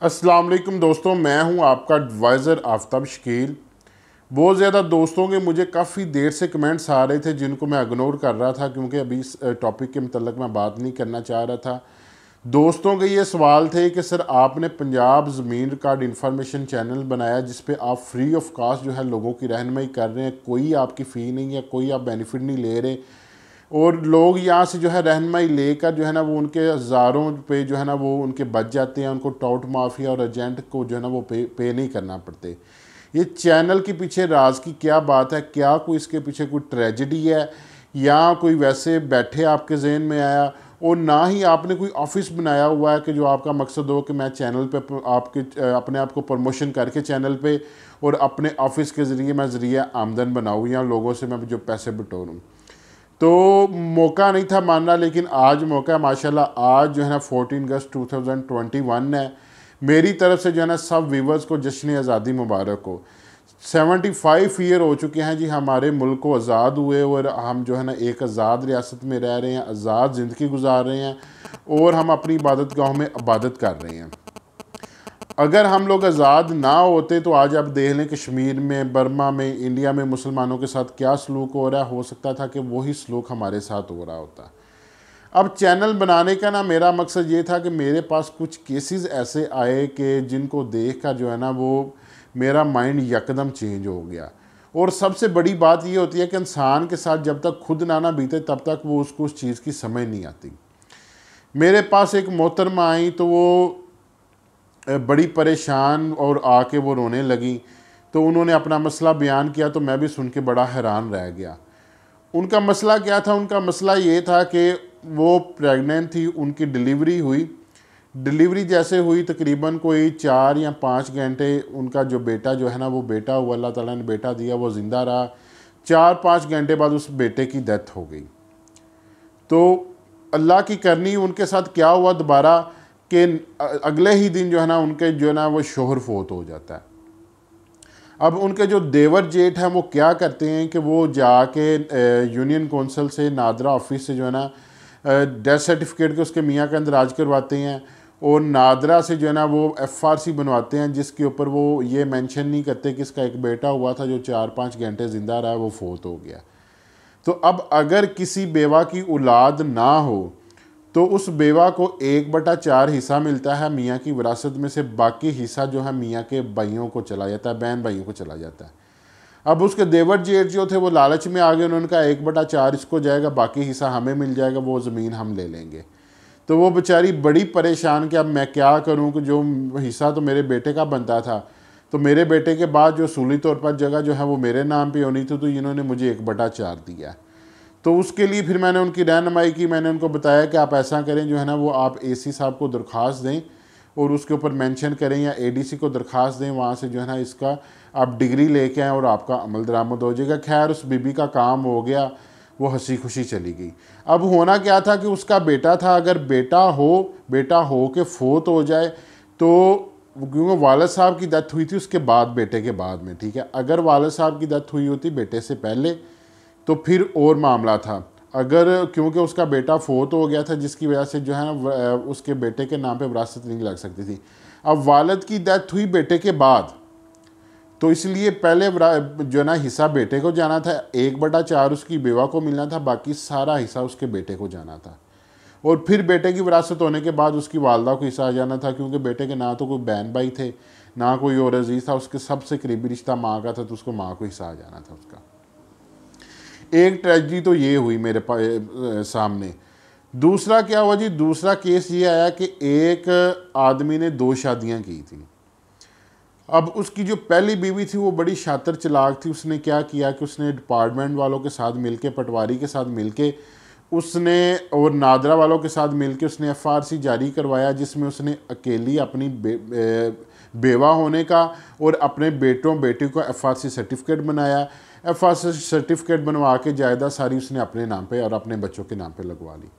अस्सलाम वालेकुम दोस्तों, मैं हूं आपका एडवाइज़र आफ्ताब शकील। बहुत ज़्यादा दोस्तों के मुझे काफ़ी देर से कमेंट्स आ रहे थे जिनको मैं इग्नोर कर रहा था क्योंकि अभी इस टॉपिक के मतलब मैं बात नहीं करना चाह रहा था। दोस्तों के ये सवाल थे कि सर आपने पंजाब ज़मीन रिकॉर्ड इंफॉर्मेशन चैनल बनाया जिस पे आप फ्री ऑफ कॉस्ट जो है लोगों की रहनुमाई कर रहे हैं, कोई आपकी फ़ी नहीं है, कोई आप बेनिफिट नहीं ले रहे और लोग यहाँ से जो है रहनुमाई लेकर जो है ना वो उनके हज़ारों रुपये जो है ना वो उनके बच जाते हैं। उनको टाउट माफिया और एजेंट को जो है ना वो पे नहीं करना पड़ते। ये चैनल के पीछे राज की क्या बात है? क्या कोई इसके पीछे कोई ट्रेजेडी है या कोई वैसे बैठे आपके जहन में आया? और ना ही आपने कोई ऑफिस बनाया हुआ है कि जो आपका मकसद हो कि मैं चैनल पे आपके अपने आप को प्रमोशन करके चैनल पे और अपने ऑफिस के ज़रिए मैं ज़रिए आमदन बनाऊँ या लोगों से मैं जो पैसे बटोरूँ। तो मौका नहीं था मानना, लेकिन आज मौका है माशाल्लाह। आज जो है ना 14 अगस्त 2021 है। मेरी तरफ से जो है ना सब व्यूवर्स को जश्न आज़ादी मुबारक हो। 75 ईयर हो चुके हैं जी हमारे मुल्क को आज़ाद हुए और हम जो है ना एक आज़ाद रियासत में रह रहे हैं, आज़ाद ज़िंदगी गुजार रहे हैं और हम अपनी इबादत गाहों में इबादत कर रहे हैं। अगर हम लोग आज़ाद ना होते तो आज आप देख लें कश्मीर में, बर्मा में, इंडिया में मुसलमानों के साथ क्या सलूक हो रहा है। हो सकता था कि वही सलूक हमारे साथ हो रहा होता। अब चैनल बनाने का ना मेरा मकसद ये था कि मेरे पास कुछ केसेस ऐसे आए कि जिनको देख कर जो है ना वो मेरा माइंड यकदम चेंज हो गया। और सबसे बड़ी बात ये होती है कि इंसान के साथ जब तक खुद ना बीते तब तक वो उसको उस चीज़ की समझ नहीं आती। मेरे पास एक मोहतरमा आई तो वो बड़ी परेशान और आके वो रोने लगी। तो उन्होंने अपना मसला बयान किया तो मैं भी सुन के बड़ा हैरान रह गया। उनका मसला क्या था? उनका मसला ये था कि वो प्रेग्नेंट थी, उनकी डिलीवरी हुई। डिलीवरी जैसे हुई तकरीबन कोई 4 या 5 घंटे उनका जो बेटा जो है ना वो बेटा हुआ, अल्लाह ताला ने बेटा दिया, वो ज़िंदा रहा। 4-5 घंटे बाद उस बेटे की डेथ हो गई। तो अल्लाह की करनी उनके साथ क्या हुआ दोबारा कि अगले ही दिन जो है ना उनके जो है ना वो शोहर फोत हो जाता है। अब उनके जो देवर जेठ हैं वो क्या करते हैं कि वो जाके यूनियन कौंसिल से, नादरा ऑफिस से जो है ना डेथ सर्टिफिकेट के उसके मियाँ के अंदर राज करवाते हैं और नादरा से जो है ना वो FRC बनवाते हैं जिसके ऊपर वो ये मेंशन नहीं करते कि इसका एक बेटा हुआ था जो 4-5 घंटे ज़िंदा रहा, वो फोत हो गया। तो अब अगर किसी बेवा की औलाद ना हो तो उस बेवा को 1/4 हिस्सा मिलता है मियाँ की विरासत में से, बाकी हिस्सा जो है मियाँ के भाइयों को चला जाता है, बहन भाइयों को चला जाता है। अब उसके देवर जेठ जो थे वो लालच में आ गए, उन्होंने कहा 1/4 इसको जाएगा, बाकी हिस्सा हमें मिल जाएगा, वो ज़मीन हम ले लेंगे। तो वो बेचारी बड़ी परेशान कि अब मैं क्या करूँ कि जो हिस्सा तो मेरे बेटे का बनता था, तो मेरे बेटे के बाद जो सूली तौर पर जगह जो है वो मेरे नाम पर होनी थी, तो इन्होंने मुझे 1/4 दिया। तो उसके लिए फिर मैंने उनकी रहनुमाई की। मैंने उनको बताया कि आप ऐसा करें जो है ना वो आप AC साहब को दरख्वास्त दें और उसके ऊपर मेंशन करें या ADC को दरख्वास्त दें, वहाँ से जो है ना इसका आप डिग्री लेके आएँ और आपका अमल दरामद हो जाएगा। खैर उस बीबी का काम हो गया, वो हंसी खुशी चली गई। अब होना क्या था कि उसका बेटा था, अगर बेटा हो के फोत हो जाए तो क्योंकि वालिद साहब की डेथ हुई थी उसके बाद, बेटे के बाद में, ठीक है। अगर वालिद साहब की डेथ हुई होती बेटे से पहले तो फिर और मामला था। अगर क्योंकि उसका बेटा फोत हो गया था जिसकी वजह से जो है ना उसके बेटे के नाम पे विरासत नहीं लग सकती थी। अब वालिद की डेथ हुई बेटे के बाद, तो इसलिए पहले जो है ना हिस्सा बेटे को जाना था, 1/4 उसकी बेवा को मिलना था, बाकी सारा हिस्सा उसके बेटे को जाना था। और फिर बेटे की विरासत होने के बाद उसकी वालदा को हिस्सा आ जाना था, क्योंकि बेटे के ना तो कोई बहन भाई थे ना कोई और अजीज़ था, उसके सबसे करीबी रिश्ता माँ का था, तो उसको माँ को हिस्सा आ जाना था उसका। एक ट्रेजेडी तो ये हुई मेरे सामने। दूसरा क्या हुआ जी? दूसरा केस ये आया कि एक आदमी ने 2 शादियां की थी। अब उसकी जो पहली बीवी थी वो बड़ी शातिर चलाक थी। उसने क्या किया कि उसने डिपार्टमेंट वालों के साथ मिलके, पटवारी के साथ मिलके उसने और नादरा वालों के साथ मिलके उसने FRC जारी करवाया जिसमें उसने अकेली अपनी बेवा होने का और अपने बेटों बेटी को FRC सर्टिफिकेट बनाया। FRC सर्टिफिकेट बनवा के जायदाद सारी उसने अपने नाम पे और अपने बच्चों के नाम पे लगवा ली।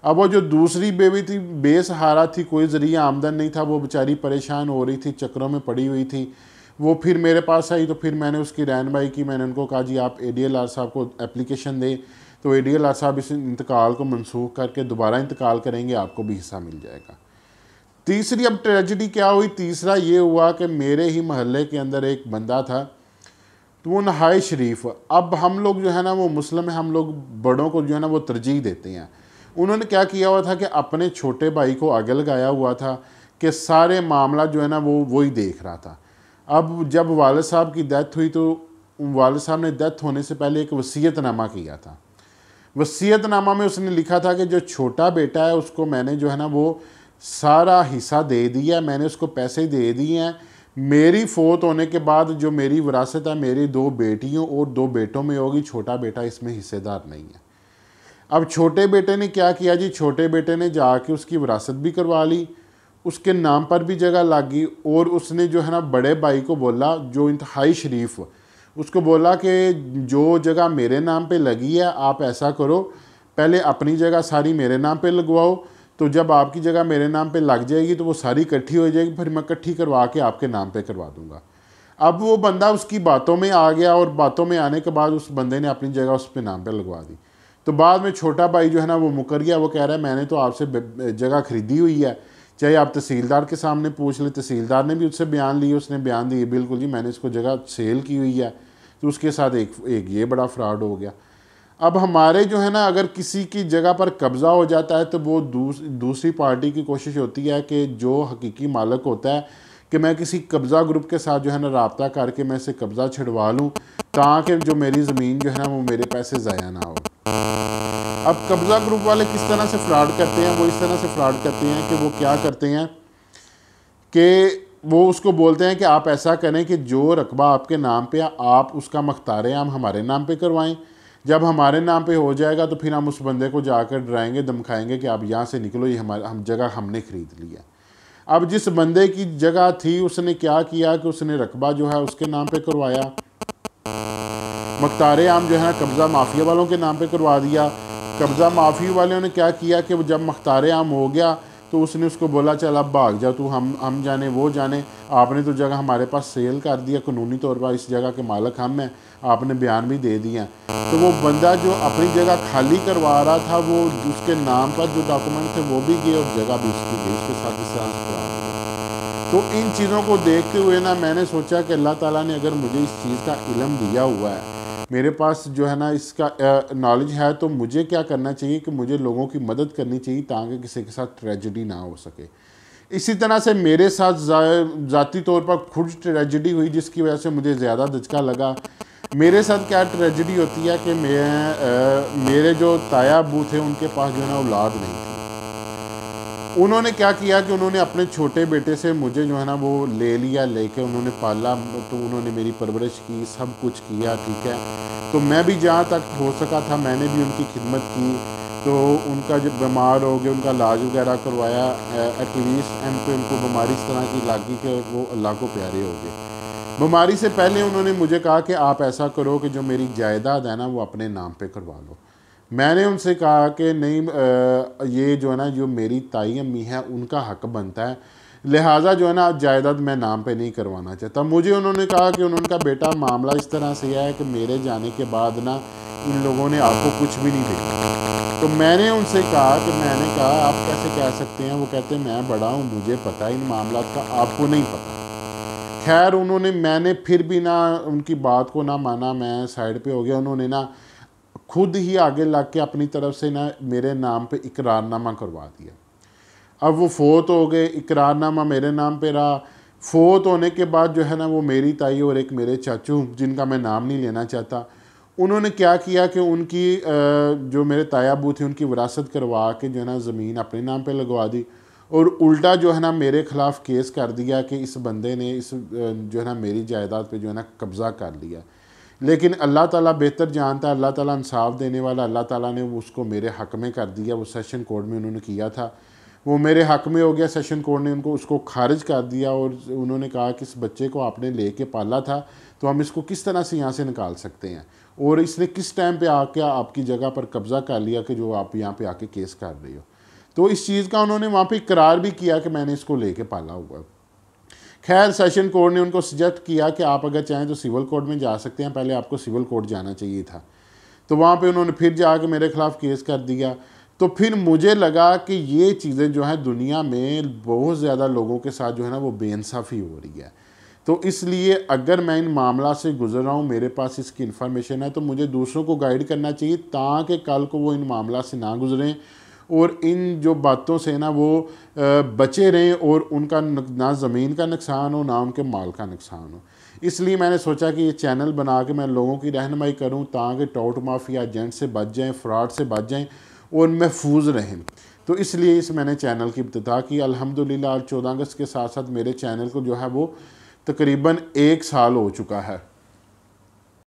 अब वो जो दूसरी बेबी थी बेसहारा थी, कोई ज़रिया आमदन नहीं था, वो बेचारी परेशान हो रही थी, चक्रों में पड़ी हुई थी। वो फिर मेरे पास आई तो फिर मैंने उसकी रहनुमाई की। मैंने उनको कहा जी आप ADLR साहब को एप्लीकेशन दें, तो ADLR साहब इस इंतकाल को मनसूख करके दोबारा इंतकाल करेंगे, आपको भी हिस्सा मिल जाएगा। तीसरी अब ट्रेजिडी क्या हुई, तीसरा ये हुआ कि मेरे ही मोहल्ले के अंदर एक बंदा था, तो वो नहाय शरीफ, अब हम लोग जो है ना वो मुस्लिम है, हम लोग बड़ों को जो है ना वो तरजीह देते हैं। उन्होंने क्या किया हुआ था कि अपने छोटे भाई को आगे लगाया हुआ था कि सारे मामला जो है ना वो वही देख रहा था। अब जब वालिद साहब की डेथ हुई तो वालिद साहब ने डेथ होने से पहले एक वसीयतनामा किया था। वसीयतनामा में उसने लिखा था कि जो छोटा बेटा है उसको मैंने जो है ना वो सारा हिस्सा दे दिया, मैंने उसको पैसे दे दिए हैं, मेरी फौत होने के बाद जो मेरी विरासत है मेरी 2 बेटियों और 2 बेटों में होगी, छोटा बेटा इसमें हिस्सेदार नहीं है। अब छोटे बेटे ने क्या किया जी, छोटे बेटे ने जाके उसकी विरासत भी करवा ली, उसके नाम पर भी जगह लग गई, और उसने जो है ना बड़े भाई को बोला जो इंतहाई शरीफ, उसको बोला कि जो जगह मेरे नाम पे लगी है आप ऐसा करो, पहले अपनी जगह सारी मेरे नाम पे लगवाओ, तो जब आपकी जगह मेरे नाम पे लग जाएगी तो वो सारी इकट्ठी हो जाएगी, फिर मैं इकट्ठी करवा के आपके नाम पे करवा दूंगा। अब वो बंदा उसकी बातों में आ गया, और बातों में आने के बाद उस बंदे ने अपनी जगह उस पर नाम पे लगवा दी। तो बाद में छोटा भाई जो है ना वो मुकर गया, वो कह रहा है मैंने तो आपसे जगह खरीदी हुई है, चाहे आप तहसीलदार के सामने पूछ ले, तहसीलदार ने भी उससे बयान लिए, उसने बयान दिए बिल्कुल जी मैंने इसको जगह सेल की हुई है। तो उसके साथ एक ये बड़ा फ्रॉड हो गया। अब हमारे जो है ना अगर किसी की जगह पर कब्ज़ा हो जाता है तो वो दूसरी पार्टी की कोशिश होती है कि जो हकीकी मालिक होता है कि मैं किसी कब्ज़ा ग्रुप के साथ जो है ना रब्ता करके मैं इसे कब्ज़ा छुड़वा लूँ, ताकि जो मेरी ज़मीन जो है ना वो मेरे पैसे ज़ाया ना हो। अब कब्ज़ा ग्रुप वाले किस तरह से फ्रॉड करते हैं, वो इस तरह से फ्रॉड करते हैं कि वो क्या करते हैं कि वो उसको बोलते हैं कि आप ऐसा करें कि जो रकबा आपके नाम पे आप उसका मख्तार आम हमारे नाम पे करवाएं, जब हमारे नाम पे हो जाएगा तो फिर हम उस बंदे को जाकर डराएंगे धमकाएंगे कि आप यहाँ से निकलो, ये हम जगह हमने ख़रीद लिया। अब जिस बंदे की जगह थी उसने क्या किया कि उसने रकबा जो है उसके नाम पे करवाया, मख्तार आम जो है ना कब्ज़ा माफिया वालों के नाम पे करवा दिया। कब्ज़ा माफिया वालों ने क्या किया कि जब मख्तार आम हो गया तो उसने उसको बोला चल अब भाग जा तू, हम जाने वो जाने, आपने तो जगह हमारे पास सेल कर दिया, कानूनी तौर पर इस जगह के मालिक हम हैं, आपने बयान भी दे दिया। तो वो बंदा जो अपनी जगह खाली करवा रहा था वो उसके नाम पर जो डॉक्यूमेंट थे वो भी गए और जगह भी उसकी गई, उसके साथ इस तरह से। तो इन चीज़ों को देखते हुए ना मैंने सोचा कि अल्लाह ताला ने अगर मुझे इस चीज़ का इल्म दिया हुआ है, मेरे पास जो है ना इसका नॉलेज है, तो मुझे क्या करना चाहिए कि मुझे लोगों की मदद करनी चाहिए ताकि किसी के साथ ट्रेजिडी ना हो सके। इसी तरह से मेरे साथ ज़ाती तौर पर खुद ट्रेजिडी हुई जिसकी वजह से मुझे ज़्यादा धचका लगा। मेरे साथ क्या ट्रेजिडी होती है कि मेरे जो ताया अबू थे उनके पास जो है ना औलाद नहीं थी। उन्होंने क्या किया कि उन्होंने अपने छोटे बेटे से मुझे जो है ना वो ले लिया, लेके उन्होंने पाला, तो उन्होंने मेरी परवरिश की, सब कुछ किया, ठीक है। तो मैं भी जहाँ तक हो सका था मैंने भी उनकी खिदमत की। तो उनका जब बीमार हो गया उनका इलाज वगैरह करवाया, एटलीस्ट उनको उनको बीमारी इस तरह की लगी कि वो अल्लाह को प्यारे हो गए। बीमारी से पहले उन्होंने मुझे कहा कि आप ऐसा करो कि जो मेरी जायदाद है ना वो अपने नाम पे करवा लो। मैंने उनसे कहा कि नहीं, ये जो है ना जो मेरी ताई अम्मी है उनका हक बनता है, लिहाजा जो है ना जायदाद मैं नाम पे नहीं करवाना चाहता। मुझे उन्होंने कहा कि उनका बेटा मामला इस तरह से है कि मेरे जाने के बाद ना इन लोगों ने आपको कुछ भी नहीं देखा। तो मैंने उनसे कहा कि मैंने कहा आप कैसे कह सकते हैं, वो कहते हैं मैं बड़ा हूँ मुझे पता इन मामला का, आपको नहीं पता। खैर उन्होंने, मैंने फिर भी ना उनकी बात को ना माना, मैं साइड पे हो गया। उन्होंने ना खुद ही आगे लग के अपनी तरफ से ना मेरे नाम पे इकरारनामा करवा दिया। अब वो फोत हो गए, इकरारनामा मेरे नाम पे रहा। फोत होने के बाद जो है ना वो मेरी ताई और एक मेरे चाचू जिनका मैं नाम नहीं लेना चाहता, उन्होंने क्या किया कि उनकी जो मेरे ताया अबू थे उनकी विरासत करवा के जो है ना ज़मीन अपने नाम पे लगवा दी, और उल्टा जो है ना मेरे ख़िलाफ़ केस कर दिया कि इस बंदे ने इस जो है ना मेरी जायदाद पे जो है ना कब्ज़ा कर लिया। लेकिन अल्लाह ताला बेहतर जानता है, अल्लाह ताला इंसाफ देने वाला, अल्लाह ताला ने उसको मेरे हक़ में कर दिया। वो सेशन कोर्ट में उन्होंने किया था, वो मेरे हक़ में हो गया। सेशन कोर्ट ने उसको खारिज कर दिया और उन्होंने कहा कि इस बच्चे को आपने लेके पाला था तो हम इसको किस तरह से यहाँ से निकाल सकते हैं, और इसने किस टाइम पे आके आपकी जगह पर कब्ज़ा कर लिया कि जो आप यहाँ पे आके केस कर रहे हो। तो इस चीज़ का उन्होंने वहाँ पे इकरार भी किया कि मैंने इसको लेके पाला हुआ है। खैर सेशन कोर्ट ने उनको सजेस्ट किया कि आप अगर चाहें तो सिविल कोर्ट में जा सकते हैं, पहले आपको सिविल कोर्ट जाना चाहिए था। तो वहाँ पे उन्होंने फिर जाके मेरे ख़िलाफ़ केस कर दिया। तो फिर मुझे लगा कि ये चीज़ें जो हैं दुनिया में बहुत ज़्यादा लोगों के साथ जो है ना वो बेइंसाफ़ी हो रही है। तो इसलिए अगर मैं इन मामला से गुजर रहा हूँ, मेरे पास इसकी इन्फॉर्मेशन है, तो मुझे दूसरों को गाइड करना चाहिए ताकि कल को वो इन मामला से ना गुजरें और इन जो बातों से ना वो बचे रहें और उनका ना ज़मीन का नुकसान हो ना उनके माल का नुकसान हो। इसलिए मैंने सोचा कि ये चैनल बना के मैं लोगों की रहनुमाई करूँ ताकि टॉट माफिया एजेंट से बच जाएँ, फ्रॉड से बच जाएँ और महफूज रहें। तो इसलिए इस मैंने चैनल की इब्तिदा की। अल्हम्दुलिल्लाह 14 अगस्त के साथ साथ मेरे चैनल को जो है वो तकरीबन 1 साल हो चुका है।